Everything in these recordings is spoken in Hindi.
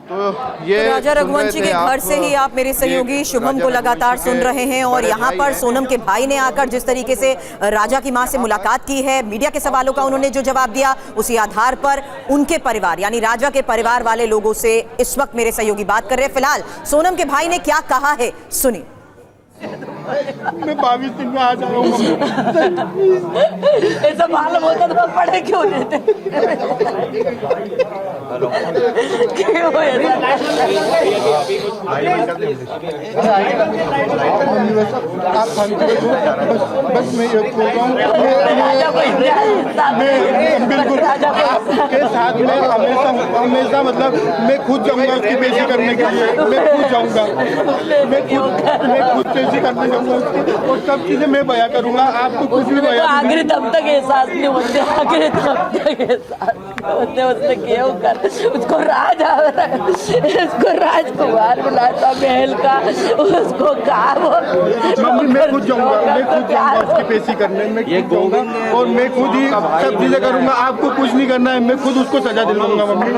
तो ये राजा रघुवंशी के घर से ही आप मेरे सहयोगी शुभम को लगातार सुन रहे हैं और यहाँ पर सोनम के भाई ने आकर जिस तरीके से राजा की मां से मुलाकात की है, मीडिया के सवालों का उन्होंने जो जवाब दिया, उसी आधार पर उनके परिवार यानी राजा के परिवार वाले लोगों से इस वक्त मेरे सहयोगी बात कर रहे हैं। फिलहाल सोनम के भाई ने क्या कहा है सुनिए। मैं 22 दिन में आ जा रहा हूँ। ऐसा मालूम होता तो पढ़े क्यों देते? क्यों बस मैं ये बोल रहा हूँ, मैं बिल्कुल आपके साथ में हमेशा मतलब मैं खुद जाऊँगा उसकी पेशी करने के लिए, मैं खुद जाऊँगा, मैं खुद पेशी करने जाऊँगा और सब चीज़ें मैं बयां करूँगा, आपको कुछ भी बयां आखिरी तब तक एहसास नहीं होते, आखिरी तब तक एहसास होते उसने क्यों कर उसको राज आ रहा है, उसको राजकुमार बुलाता महल का, उसको कहा वो मम्मी मैं खुद जाऊँगा उसकी पेशी करने, मैं खुद जाऊँगा और मैं खुद ही सब चीज़ें करूँगा, आपको कुछ नहीं करना है, मैं खुद उसको सजा दिलवाऊंगा मम्मी।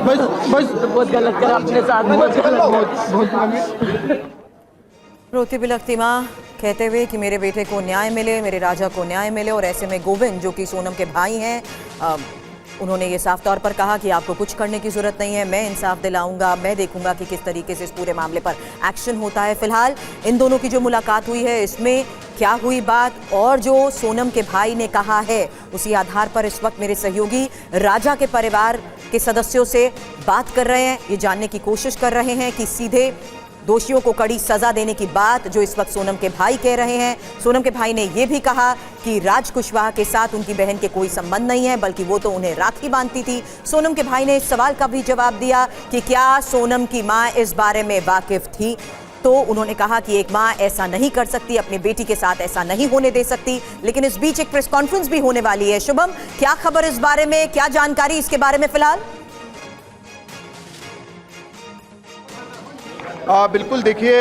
बस बहुत गलत करा अपने साथ, बहुत रोती बिलखती माँ कहते हुए कि मेरे बेटे को न्याय मिले, मेरे राजा को न्याय मिले। और ऐसे में गोविंद जो कि सोनम के भाई हैं, उन्होंने ये साफ तौर पर कहा कि आपको कुछ करने की ज़रूरत नहीं है, मैं इंसाफ दिलाऊंगा, मैं देखूंगा कि किस तरीके से इस पूरे मामले पर एक्शन होता है। फिलहाल इन दोनों की जो मुलाकात हुई है इसमें क्या हुई बात और जो सोनम के भाई ने कहा है, उसी आधार पर इस वक्त मेरे सहयोगी राजा के परिवार के सदस्यों से बात कर रहे हैं, ये जानने की कोशिश कर रहे हैं कि सीधे दोषियों को कड़ी सजा देने की बात जो इस वक्त सोनम के भाई कह रहे हैं। सोनम के भाई ने यह भी कहा कि राज कुशवाहा के साथ उनकी बहन के कोई संबंध नहीं है, बल्कि वो तो उन्हें राखी बांधती थी। सोनम के भाई ने इस सवाल का भी जवाब दिया कि क्या सोनम की मां इस बारे में वाकिफ थी, तो उन्होंने कहा कि एक मां ऐसा नहीं कर सकती, अपनी बेटी के साथ ऐसा नहीं होने दे सकती। लेकिन इस बीच एक प्रेस कॉन्फ्रेंस भी होने वाली है। शुभम, क्या खबर इस बारे में, क्या जानकारी इसके बारे में फिलहाल? बिल्कुल, देखिए,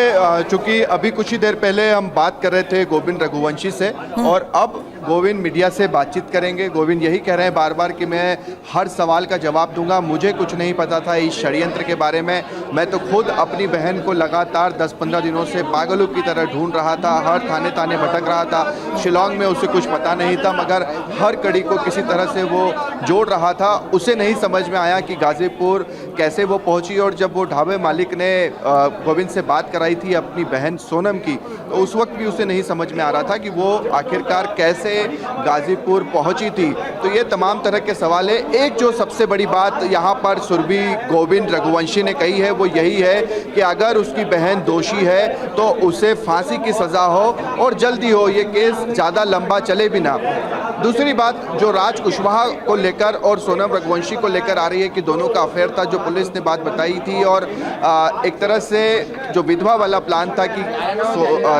चूंकि अभी कुछ ही देर पहले हम बात कर रहे थे गोविंद रघुवंशी से और अब गोविंद मीडिया से बातचीत करेंगे। गोविंद यही कह रहे हैं बार बार कि मैं हर सवाल का जवाब दूंगा, मुझे कुछ नहीं पता था इस षड्यंत्र के बारे में, मैं तो खुद अपनी बहन को लगातार 10-15 दिनों से पागलों की तरह ढूंढ रहा था, हर थाने थाने भटक रहा था, शिलोंग में उसे कुछ पता नहीं था, मगर हर कड़ी को किसी तरह से वो जोड़ रहा था। उसे नहीं समझ में आया कि गाजीपुर कैसे वो पहुंची और जब वो ढाबे मालिक ने गोविंद से बात कराई थी अपनी बहन सोनम की, तो उस वक्त भी उसे नहीं समझ में आ रहा था कि वो आखिरकार कैसे गाजीपुर पहुंची थी। तो ये तमाम तरह के सवाल है। एक जो सबसे बड़ी बात यहाँ पर सुरभि गोविंद रघुवंशी ने कही है वो यही है कि अगर उसकी बहन दोषी है तो उसे फांसी की सज़ा हो और जल्दी हो, ये केस ज़्यादा लंबा चले भी ना। दूसरी बात जो राज कुशवाहा को लेकर और सोनम रघुवंशी को लेकर आ रही है कि दोनों का अफेयर था, जो पुलिस ने बात बताई थी, और एक तरह से जो विधवा वाला प्लान था कि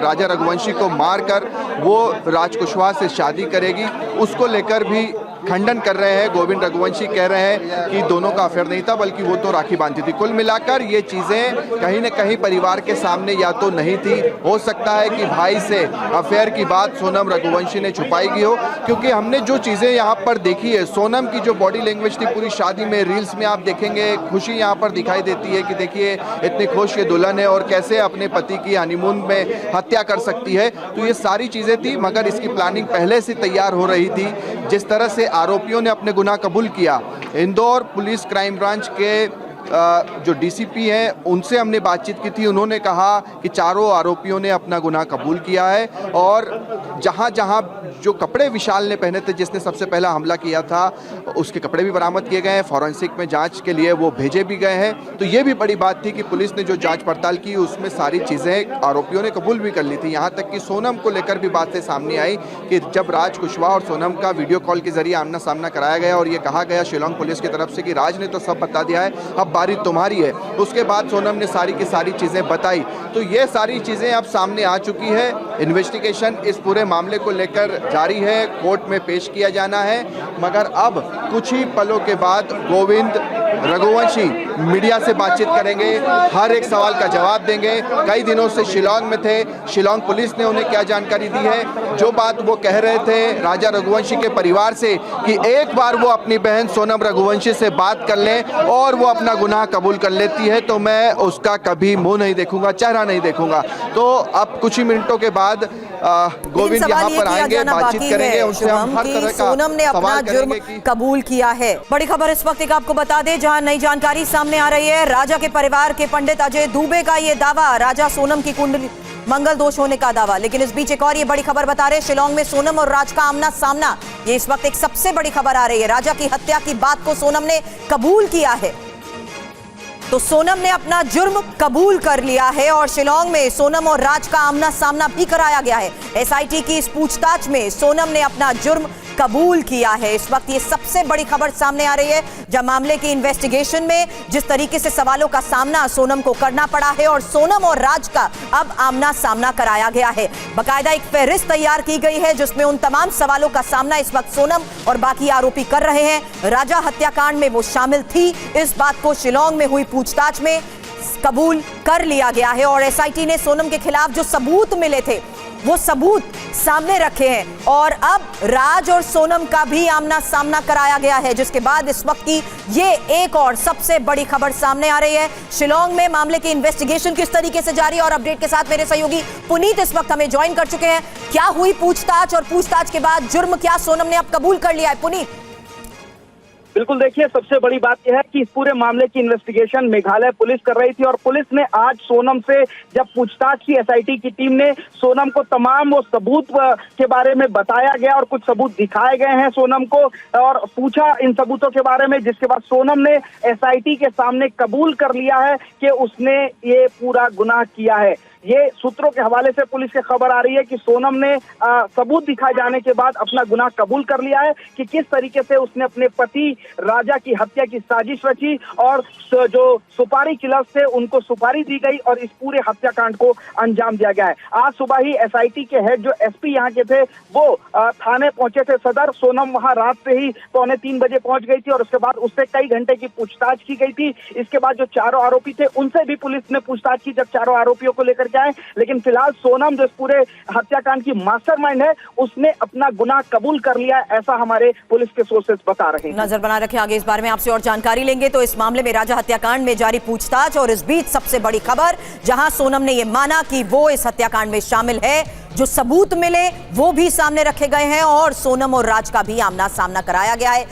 राजा रघुवंशी को मारकर वो राज कुशवाहा से शादी करेगी, उसको लेकर भी खंडन कर रहे हैं। गोविंद रघुवंशी कह रहे हैं कि दोनों का अफेयर नहीं था, बल्कि वो तो राखी बांधती थी। कुल मिलाकर ये चीज़ें कहीं न कहीं परिवार के सामने या तो नहीं थी, हो सकता है कि भाई से अफेयर की बात सोनम रघुवंशी ने छुपाई गई हो, क्योंकि हमने जो चीज़ें यहाँ पर देखी है, सोनम की जो बॉडी लैंग्वेज थी पूरी शादी में, रील्स में आप देखेंगे, खुशी यहाँ पर दिखाई देती है कि देखिए इतनी खुश ये दुल्हन है और कैसे अपने पति की हनीमून में हत्या कर सकती है। तो ये सारी चीज़ें थी, मगर इसकी प्लानिंग पहले से तैयार हो रही थी। जिस तरह से आरोपियों ने अपने गुनाह कबूल किया, इंदौर पुलिस क्राइम ब्रांच के जो डीसीपी हैं उनसे हमने बातचीत की थी, उन्होंने कहा कि चारों आरोपियों ने अपना गुनाह कबूल किया है और जहां जहां जो कपड़े विशाल ने पहने थे, जिसने सबसे पहला हमला किया था, उसके कपड़े भी बरामद किए गए हैं, फॉरेंसिक में जांच के लिए वो भेजे भी गए हैं। तो ये भी बड़ी बात थी कि पुलिस ने जो जांच पड़ताल की उसमें सारी चीज़ें आरोपियों ने कबूल भी कर ली थी। यहाँ तक कि सोनम को लेकर भी बातें सामने आई कि जब राज कुशवाहा और सोनम का वीडियो कॉल के जरिए आमना सामना कराया गया और ये कहा गया शिलोंग पुलिस की तरफ से कि राज ने तो सब बता दिया है, अब बारी तुम्हारी है, उसके बाद सोनम ने सारी की सारी चीज़ें बताई। तो ये सारी चीज़ें अब सामने आ चुकी है। इन्वेस्टिगेशन इस पूरे मामले को लेकर जारी है, कोर्ट में पेश किया जाना है, मगर अब कुछ ही पलों के बाद गोविंद रघुवंशी मीडिया से बातचीत करेंगे, हर एक सवाल का जवाब देंगे। कई दिनों से शिलांग में थे, शिलांग पुलिस ने उन्हें क्या जानकारी दी है, जो बात वो कह रहे थे राजा रघुवंशी के परिवार से कि एक बार वो अपनी बहन सोनम रघुवंशी से बात कर लें और वो अपना गुनाह कबूल कर लेती है तो मैं उसका कभी मुंह नहीं देखूंगा, चेहरा नहीं देखूंगा। तो अब कुछ ही मिनटों के बाद गोविंद यहाँ पर आएंगे, बातचीत करेंगे, उनसे हम हर तरह का सोनम ने अपना जुर्म कबूल किया है। बड़ी खबर इस वक्त एक आपको बता दें, जहां नई जानकारी सामने आ रही है। राजा के परिवार के पंडित अजय दुबे का ये दावा, राजा सोनम की कुंडली मंगल दोष होने का दावा। लेकिन इस बीच एक और ये बड़ी खबर बता रहे, शिलांग में सोनम और राज का आमना सामना, ये इस वक्त एक सबसे बड़ी खबर आ रही है। राजा की हत्या की बात को सोनम ने कबूल किया है, तो सोनम ने अपना जुर्म कबूल कर लिया है और शिलांग में सोनम और राज का आमना सामना भी कराया गया है। एसआईटी की इस पूछताछ में सोनम ने अपना जुर्म कबूल किया है। इस वक्त ये सबसे बड़ी खबर सामने आ रही है, जब मामले की इन्वेस्टिगेशन में जिस तरीके से सवालों का सामना सोनम को करना पड़ा है और सोनम और राज का अब आमना सामना कराया गया है। बाकायदा एक फहरिस्त तैयार की गई है जिसमें उन तमाम सवालों का सामना इस वक्त सोनम और बाकी आरोपी कर रहे हैं। राजा हत्याकांड में वो शामिल थी, इस बात को शिलांग में हुई पूछताछ में कबूल कर लिया गया है और एसआईटी ने सोनम के खिलाफ जो सबूत मिले थे वो सबूत सामने रखे हैं और अब राज और सोनम का भी आमना सामना कराया गया है, जिसके बाद इस वक्त की ये एक और सबसे बड़ी खबर सामने आ रही है। शिलांग में मामले की इन्वेस्टिगेशन किस तरीके से जारी है और अपडेट के साथ मेरे सहयोगी पुनीत इस वक्त हमें ज्वाइन कर चुके हैं। क्या हुई पूछताछ और पूछताछ के बाद जुर्म क्या सोनम ने अब कबूल कर लिया है? पुनीत। बिल्कुल, देखिए सबसे बड़ी बात यह है कि इस पूरे मामले की इन्वेस्टिगेशन मेघालय पुलिस कर रही थी और पुलिस ने आज सोनम से जब पूछताछ की, एसआईटी की टीम ने सोनम को तमाम वो सबूत के बारे में बताया गया और कुछ सबूत दिखाए गए हैं सोनम को और पूछा इन सबूतों के बारे में, जिसके बाद सोनम ने एसआईटी के सामने कबूल कर लिया है कि उसने ये पूरा गुनाह किया है। ये सूत्रों के हवाले से पुलिस की खबर आ रही है कि सोनम ने सबूत दिखाए जाने के बाद अपना गुनाह कबूल कर लिया है कि किस तरीके से उसने अपने पति राजा की हत्या की साजिश रची और जो सुपारी किलर्स थे उनको सुपारी दी गई और इस पूरे हत्याकांड को अंजाम दिया गया है। आज सुबह ही एसआईटी के हेड जो एसपी यहाँ के थे वो थाने पहुंचे थे सदर। सोनम वहां रात से ही 2:45 बजे पहुंच गई थी और उसके बाद उससे कई घंटे की पूछताछ की गई थी। इसके बाद जो चारों आरोपी थे उनसे भी पुलिस ने पूछताछ की, जब चारों आरोपियों को लेकर जाए। लेकिन फिलहाल सोनम जो इस पूरे हत्याकांड की मास्टरमाइंड है उसने अपना गुनाह कबूल कर लिया, ऐसा हमारे पुलिस के सोर्सेस बता रहे हैं। नजर बना रखें, आगे इस बारे में आपसे और जानकारी लेंगे। तो इस मामले में राजा हत्याकांड में जारी पूछताछ और इस बीच सबसे बड़ी खबर, जहां सोनम ने यह माना कि वो इस हत्याकांड में शामिल है, जो सबूत मिले वो भी सामने रखे गए हैं और सोनम और राज का भी आमना सामना कराया गया है।